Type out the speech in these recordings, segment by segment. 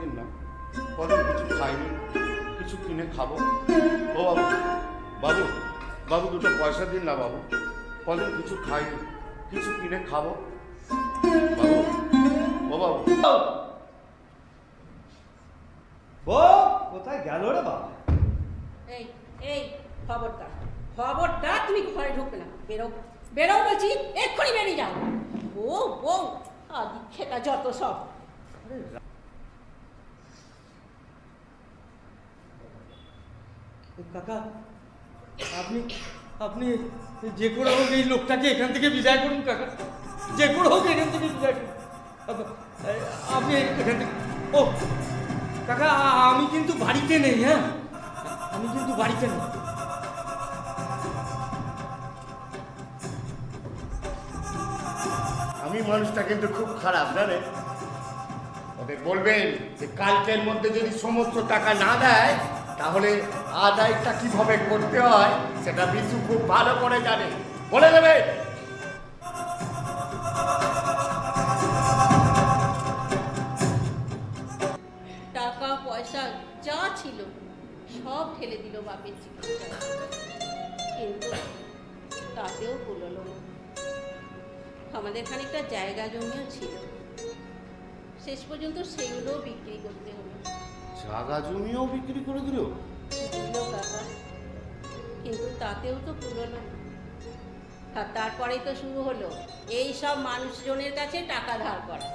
দিন না, কদিন কিছু খাইনি, কিছু কিনে খাবো। ও বাবু, বাবু, বাবু দুটো পয়সা দিন না বাবু, কদিন কিছু খাইনি, কিছু কিনে খাবো। বাবু, ও বাবু। কোথায় গেল রে বাবা? এই এই খবরদার, খবরদার, তুমি ঘরে ঢুকবে না। বেরো, বেরো বলছি, এক্ষুনি বেরিয়ে যাও। বউ বউ আদি খেতা যত সব। কাকা, আপনি আপনি যে করে হোক এই লোকটাকে এখান থেকে বিদায় করুন কাকা, যে করে হোক এখান থেকে বিদায় করুন। আপনি এখান থেকে, ও কাকা, আমি কিন্তু বাড়িতে নেই। হ্যাঁ, আমি কিন্তু বাড়িতে নেই। আমি মানুষটা কিন্তু খুব খারাপ জানে, ওদের বলবেন যে কালকের মধ্যে যদি সমস্ত টাকা না দেয় তাহলে আদায়টা কিভাবে করতে হয় সেটা বিশু খুব ভালো করে জানে, বলে দেবে। টাকা পয়সা যা ছিল সব ঢেলে দিল বাপের চিকিৎসা, কিন্তু তাতেও কুলোলো না। আমাদের খানিকটা জায়গা জমিও ছিল, শেষ পর্যন্ত সেগুলোও বিক্রি করতে হলো। জায়গা জমিও বিক্রি করে দিল? দিল কাকা, কিন্তু তাতেও তো কুলোলো না। আর তারপরেই তো শুরু হলো এই সব মানুষজনের কাছে টাকা ধার করা।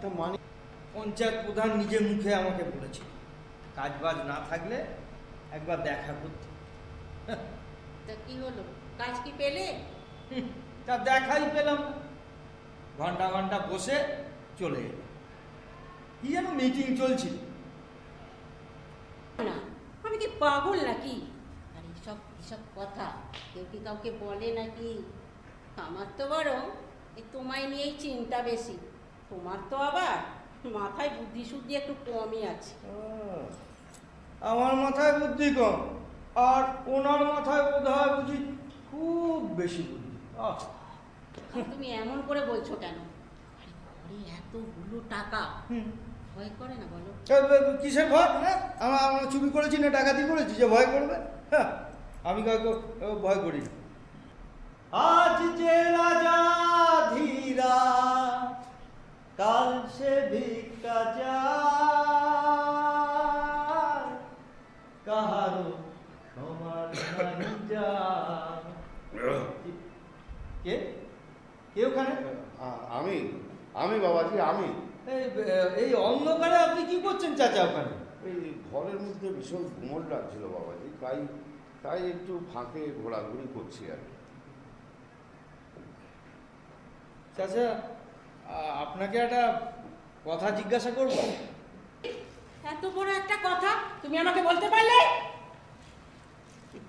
তা মানে পঞ্চায়েত প্রধান নিজে মুখে আমাকে বলেছে কাজ বাজ না থাকলে একবার দেখা করতে। তা কি হলো, কাজ কি পেলে? তা দেখাই পেলাম না, ঘন্টা ঘন্টা বসে চলে এলো। কি যেন মিটিং চলছিল। না, আমি কি পাগল নাকি? আর এইসব এসব কথা কেউ কি কাউকে বলে নাকি? আমার তো বরং এই তোমায় নিয়েই চিন্তা বেশি। তোমার তো আবার মাথায় বুদ্ধি শুদ্ধি একটু কমই আছে। আমার মাথায় বুদ্ধি কম, আর ওনার মাথায় বোধ হয় বুঝি খুব বেশি বুদ্ধি। তুমি এমন করে বলছো কেন? আরে ঘরে এতগুলো টাকা, ভয় করে না বলো? কিসের ভয়? হ্যাঁ, আমরা চুরি করেছি না ডাকাতি করেছি যে ভয় করবে? হ্যাঁ, আমি কাউকে ভয় করি না। আজ যে রাজা ধীরা, কাল সে ভিক্ষা যায়, কাহারো সমান নাহি যায়। কে কে ওখানে? আমি আমি বাবাজি, আমি এই অন্ধকারে আপনি কি করছেন চাচা ওখানে? এই ঘরের মধ্যে ভীষণ ঘুমল লাগছিল বাবাজি, তাই তাই একটু ফাঁকে ঘোরাঘুরি করছি আর কি। চাচা, আপনাকে একটা কথা জিজ্ঞাসা করব। এত বড় একটা কথা তুমি আমাকে বলতে পারলে?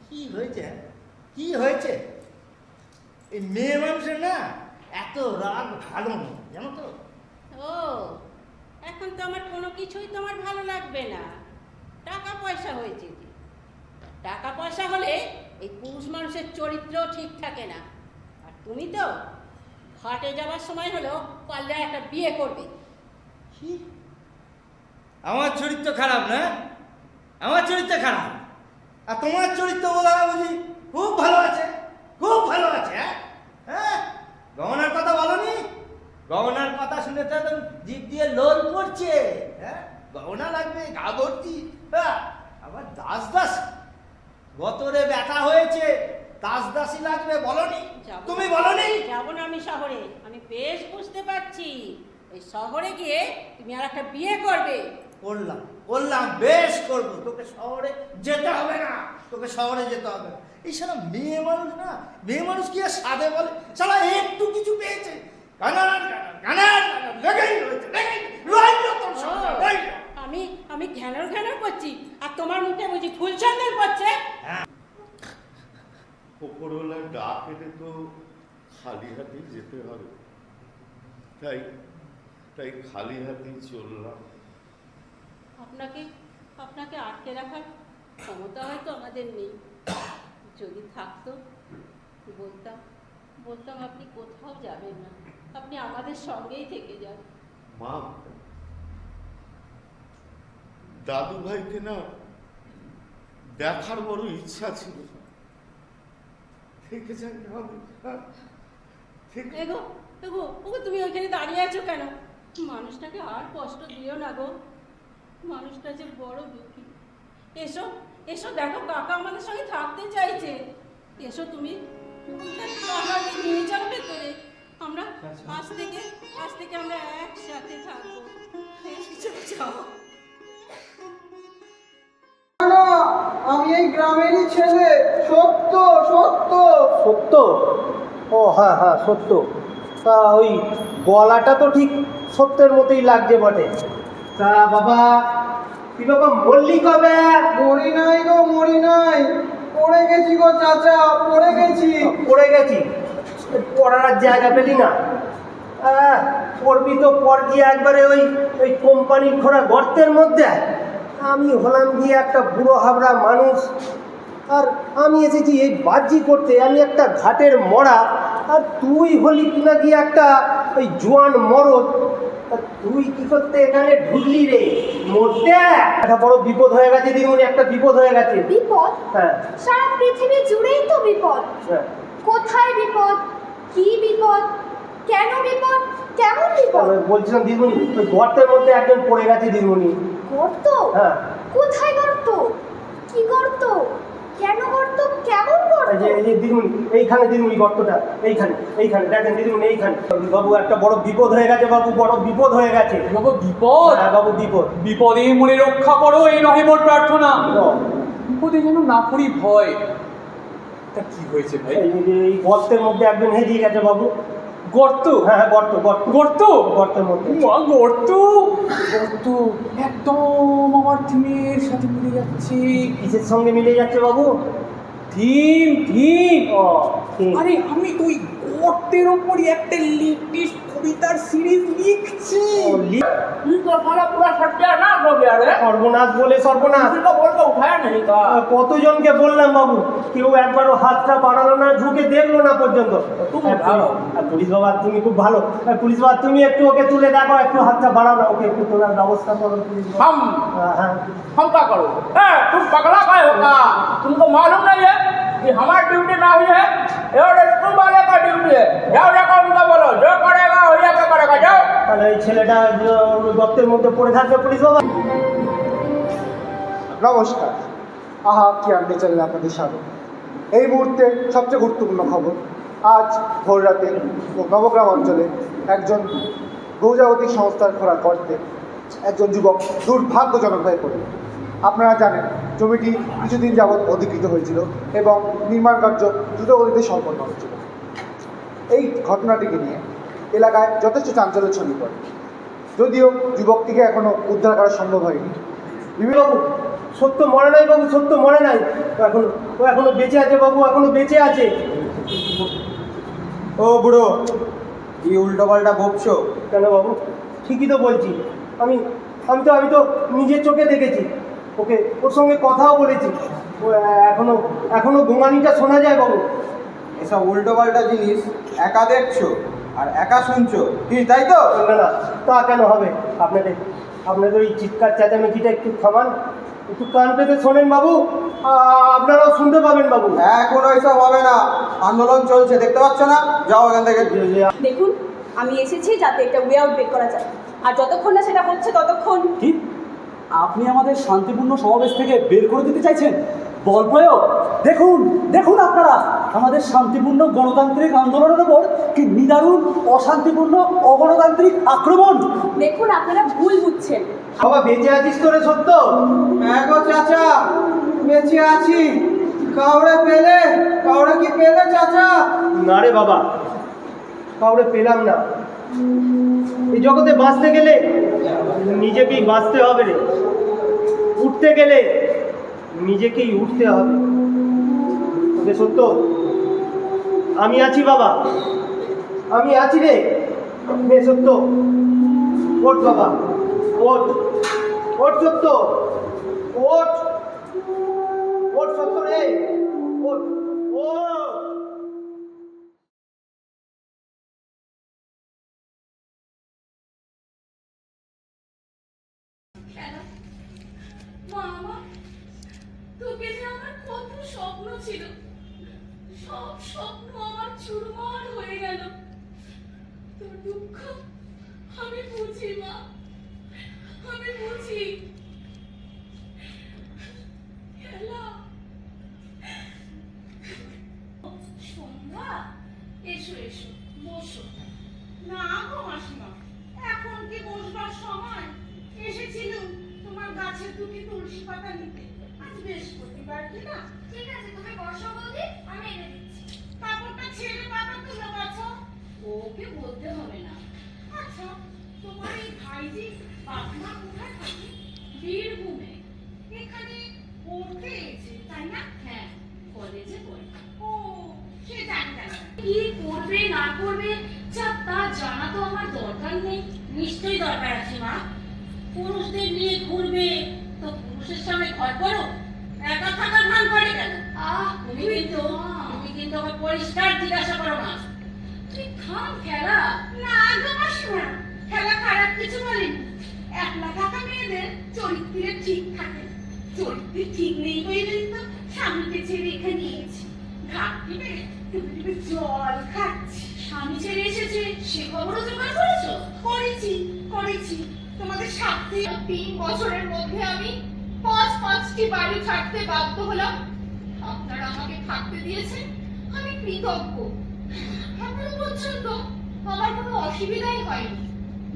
কি হয়েছে? কি হয়েছে? এই মেয়ে মানুষের না এত রাগ ভালো না, জানো তো? ও, এখন তো আমার কোনো কিছুই তোমার ভালো লাগবে না। টাকা পয়সা হয়েছে কি? টাকা পয়সা হলে এই পুরুষ মানুষের চরিত্র ঠিক থাকে না। আর তুমি তো ঘাটে যাওয়ার সময় হলো পারলে একটা বিয়ে করবে। কি? আমার চরিত্র খারাপ না? আমার চরিত্র খারাপ, আর তোমার চরিত্র বলা বুঝি খুব ভালো আছে, খুব ভালো আছে। হ্যাঁ, গহনার কথা বলনি? গহনার কথা শুনে তো একদম জিভ দিয়ে লোল পড়ছে। হ্যাঁ, গহনা লাগবে, গা ভর্তি। হ্যাঁ, আবার দাস দাস, গতরে ব্যথা হয়েছে, দাস দাসই লাগবে বলনি? তুমি বলনি? যাবো না আমি শহরে, আমি বেশ বুঝতে পারছি। ওই শহরে গিয়ে তুমি আর একটা বিয়ে করবে। করলাম করলাম, বেশ করবো। তোকে শহরে যেতে হবে না, তোকে শহরে যেতে হবে না। এই সারা মেয়ে মানুষ না, মেয়ে মানুষ কি আর সাধে বলে? সারা একটু কিছু পেয়েছে, আমি আমি ঘ্যানর ঘ্যানর করছি, আর তোমার মুখে বুঝি ফুল চন্দন পড়ছে? ওপরওয়ালার ডাক এলে তো খালি হাতেই যেতে হবে, তাই তাই খালি হাতেই চললাম। আপনাকে আপনাকে আটকে রাখার ক্ষমতা হয়তো আমাদের নেই। যদি থাকতো বলতাম বলতাম আপনি কোথাও যাবেন না, আপনি আমাদের সঙ্গেই থেকে যান। মা, দাদু ভাইকে না দেখার বড় ইচ্ছা ছিল। থেকে যাই না আমি, এগো এগো ওগো, তুমি ওইখানে দাঁড়িয়ে আছো কেন? মানুষটাকে আর কষ্ট দিও না গো, মানুষটা যে বড় দুঃখী। এসো এসো, দেখো কাকা আমাদের সঙ্গে থাকতে চাইছে। এসো তুমি, কাকাকে নিয়ে যাও ভেতরে। আমরা আজ থেকে আমরা একসাথে থাকবো। যাও। না, আমি এই গ্রামেরই ছেলে। সত্য সত্য সত্য? ও হ্যাঁ হ্যাঁ সত্য। তা ওই গলাটা তো ঠিক সত্যের মতোই লাগছে বটে। তা বাবা, তুই বাবা মরলি কবে? মরি নাই গো, মরি নাই। পড়ে গেছি গো চাচা, পড়ে গেছি। পড়ে গেছি? পড়ার আর জায়গা পেলি না? পড়বি তো পর গিয়ে একবারে ওই ওই কোম্পানির খোঁড়া গর্তের মধ্যে। আমি হলাম গিয়ে একটা বুড়ো হাবড়া মানুষ, আর আমি এসেছি এই বাজি করতে। আমি একটা ঘাটের মরা, আর তুই হলি কিনা গিয়ে একটা ওই জোয়ান মরদ। তা তুই কি করতে এখানে ঢুকলি রে? মরতে? একটা বড় বিপদ হয়ে গেছে দিদিমণি, একটা বিপদ হয়ে গেছে। বিপদ? হ্যাঁ সারা পৃথিবী জুড়েই তো বিপদ। হ্যাঁ। কোথায় বিপদ? কি বিপদ? কেন বিপদ? কেমন বিপদ? বলছিলাম দিদিমণি, ওই গর্তের মধ্যে একজন পড়ে গেছে দিদিমণি। গর্ত? হ্যাঁ। কোথায় গর্ত? কি গর্ত? কেন গর্ত? কেমন গর্ত? এই যে দিদিমণি, এইখানে দিদিমণি গর্তটা, এইখানে এইখানে দেখেন দিদিমণি, এইখানে। বাবু একটা বড় বিপদ হয়ে গেছে, বাবু বড় বিপদ হয়ে গেছে। বাবু বিপদ? হ্যাঁ বাবু বিপদ। বিপদে মনে রক্ষা করো, এই নহে মোর প্রার্থনা। ও, বিপদে যেন না করি ভয়। তা কি হয়েছে ভাই? এই গর্তের মধ্যে একজন হেরিয়ে গেছে বাবু। গর্ত? হ্যাঁ হ্যাঁ গর্ত গর্ত গর্ত? গর্তের মধ্যে। মা, গর্ত গর্ত একদম আমার থিমের সাথে মিলে যাচ্ছে। কিসের সঙ্গে মিলে যাচ্ছে বাবু? Theme theme. ও ঠিক। আরে আমি তো ওই গর্তের ওপরই একটা লেটেস্ট কবিতার সিরিজ লিখছি। ও, সর্বনাশ বলে সর্বনাশ। কতজনকে বললাম বাবু, কেউ একবারও হাতটা বাড়ালো না, ঝুঁকে দেখলো না পর্যন্ত। আর পুলিশ বাবা তুমি খুব ভালো। পুলিশ বাবা তুমি একটু ওকে তুলে দেখো, একটু হাতটা বাড়াও না, ওকে একটু তোলার ব্যবস্থা করো পুলিশ বাবা। হ্যাঁ हम क्या करो? तुम पगला का होगा? तुमको मालूम नहीं है कि हमारा ड्यूटी ना हुई है, ये रेस्क्यू वाले का ड्यूटी है। जाओ जाकर उनका बोलो, जो करेगा वही क्या करेगा, जाओ। তাহলে এই ছেলেটা গর্তের মধ্যে পড়ে থাকবে পুলিশ বাবা। নমস্কার, আহা কি আর চ্যানেলে আপনাদের স্বাগত। এই মুহূর্তে সবচেয়ে গুরুত্বপূর্ণ খবর। আজ ভোর রাতে নবগ্রাম অঞ্চলে একজন বহুজাগতিক সংস্থার খোঁড়া গর্তে একজন যুবক দুর্ভাগ্যজনকভাবে পড়ে। আপনারা জানেন জমিটি কিছুদিন যাবৎ অধিকৃত হয়েছিল এবং নির্মাণ কার্য দ্রুতগতিতে সম্পন্ন হচ্ছিল। এই ঘটনাটিকে নিয়ে এলাকায় যথেষ্ট চাঞ্চল্য ছড়িয়ে পড়ে, যদিও যুবকটিকে এখনও উদ্ধার করা সম্ভব হয়নি। বাবু সত্য মরে নাই বাবু, সত্য মরে নাই। ও এখনো বেঁচে আছে বাবু, এখনো বেঁচে আছে। ও বুড়ো, কি উল্টো পাল্টা বকছো কেন বাবু? ঠিকই তো বলছি। আমি আমি তো নিজের চোখে দেখেছি ওকে, ওর সঙ্গে কথাও বলেছি। ও এখনো গোঙানিটা শোনা যায় বাবু। এসব উল্টো পাল্টা জিনিস একা দেখছো আর একা শুনছো কি, তাই তো? না না, তা কেন হবে? আপনাদের ওই চিৎকার চেঁচামেচিটা একটু থামান, একটু কান পেতে শোনেন বাবু, আপনারাও শুনতে পাবেন বাবু। এখন ওইসব হবে না, আন্দোলন চলছে দেখতে পাচ্ছ না? যাও এখান থেকে। দেখুন, আমি এসেছি যাতে একটা ওয়ে আউট বের করা যায়, আর যতক্ষণ না সেটা হচ্ছে ততক্ষণ। কি আপনি আমাদের শান্তিপূর্ণ সমাবেশ থেকে বের করে দিতে চাইছেন? বল প্রয়োগ? দেখুন দেখুন আপনারা, আমাদের শান্তিপূর্ণ গণতান্ত্রিক আন্দোলনের উপর কি নিদারুণ অশান্তিপূর্ণ অগণতান্ত্রিক আক্রমণ। দেখুন, আপনারা ভুল বুঝছেন। বাবা বেঁচে আছিস তোরে সত্য? হ্যাঁ গো চাচা, বেঁচে আছি। কাউরে কি পেলে চাচা? না রে বাবা, কাউরে পেলাম না। এই জগতে বাঁচতে গেলে নিজেকেই বাঁচতে হবে রে, উঠতে গেলে নিজেকেই উঠতে হবে। ওকে সত্য, আমি আছি বাবা, আমি আছি রে। নে সত্য, ওঠ বাবা, ওঠ ওঠ সত্য, ওঠ ওঠ সত্য রে, ওঠ ওঠ। ছিল, সব স্বপ্ন আমার চুরমার হয়ে গেল। তোর দুঃখ আমি বুঝি মা, আমি বুঝি। খেলা সন্ধ্যা, এসো এসো, বসো। না গো মাসিমা, এখন কি বসবার সময়? এসেছিলুম তোমার গাছের দুটি তুলসী পাতা নিতে। আজ বৃহস্পতিবার কি না? ঠিক আছে, তুমি বসো বৌদি, আমি এনে দিচ্ছি। কাপড়টা ছেড়ে পাতা তুলে গেছো। ওকে বলতে হবে না। আচ্ছা, তোমার এই ভাইজি বাপমা কোথায় থাকে? বীরভূমে। এখানে পড়তে এসে, তাই না? হ্যাঁ, কলেজে পড়ে। ও, সে জানি জানি। কি করবে না করবে যা তা জানা তো আমার দরকার নেই। নিশ্চয়ই দরকার আছে মা। পুরুষদের নিয়ে ঘুরবে তো পুরুষের সামনে ঘর করো, একা থাকার ভান করে কেন? তুমি কিন্তু আমার পরিষ্কার জিজ্ঞাসা করো না। তুই থাম খেলা। না গো মাসিমা, খেলা খারাপ কিছু বলেনি। একলা থাকা মেয়েদের চরিত্রে ঠিক থাকে। চরিত্রে ঠিক নেই বলেই তো স্বামীকে ছেড়ে এখানে এসেছি। ঘাট থেকে টুকটুকে জল খাচ্ছি। স্বামী ছেড়ে এসেছে, সে খবরও জোগাড় করেছো? করেছি। তোমাদের সাথে 3 বছরের মধ্যে আমি 5টি বাড়ি ছাড়তে বাধ্য হলাম। আপনারা আমাকে থাকতে দিয়েছেন, আমি কৃতজ্ঞ। এখনো পর্যন্ত আমার কোনো অসুবিধাই হয়নি।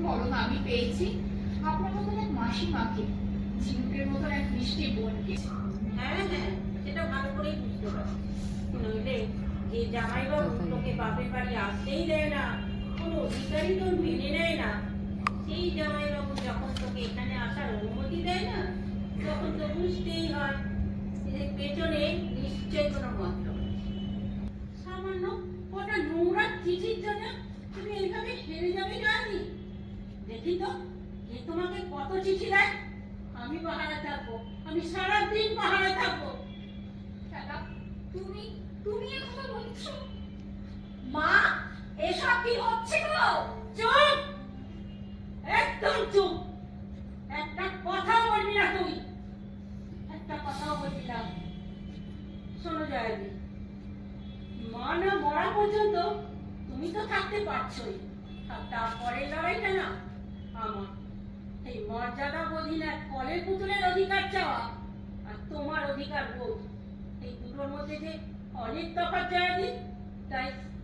বরং আমি পেয়েছি আপনার মতন এক মাসিমাকে, ঝিনুকের মতন এক মিষ্টি বোনকে। হ্যাঁ, সেটা ভালো করেই বুঝতে পারছি। নইলে যে জামাইবাবু তোকে বাপের বাড়ি আসতেই দেয় না, কোনো অধিকারই তোর মেনে নেয় না, সেই জামাইবাবু যখন তোকে এখানে আসার অনুমতি দেয় না, তখন তো বুঝতেই হয় এর পেছনে নিশ্চয়ই কোনো মন্ত্র আছে। সামান্য কটা নোংরা চিঠির জন্য তুমি এইভাবে হেরে যাবে জানি? দেখি তো কে তোমাকে কত চিঠি দেয়। আমি পাহাড়ে থাকবো, আমি সারাদিন পাহাড়ে থাকবো। দাদা, তুমি এ কথা বলছো? মা, এসব কি হচ্ছে গো? চুপ, একদম চুপ। একটা কথাও বলবি না তুই, একটা কথাও বলবি না। শোনো জয়াদি, মা না মরা পর্যন্ত তুমি তো থাকতে পারছোই, আর তারপরের লড়াইটা না আমার। এই মর্যাদা বোধহীন এক কলের পুতুলের অধিকার চাওয়া আর তোমার অধিকার বোধ, এই দুটোর মধ্যে যে অনেক তফাৎ জয়াদি।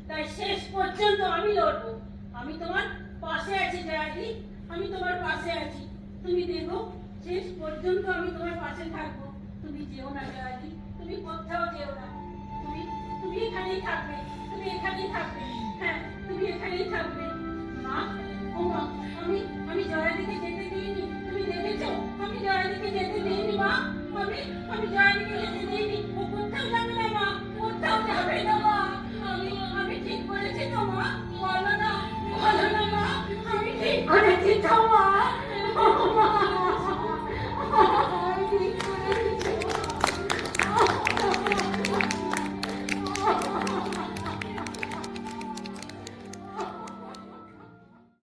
তাই শেষ পর্যন্ত আমি লড়বো। আমি তোমার পাশে আছি জয়াদি, আমি তোমার পাশে আছি। তুমি দেখো, শেষ পর্যন্ত আমি তোমার পাশে থাকবো। তুমি যেও না জয়াদি, তুমি কোথাও যেও না। তুমি এখানেই থাকবে, তুমি এখানেই থাকবে। হ্যাঁ, তুমি এখানেই থাকবে।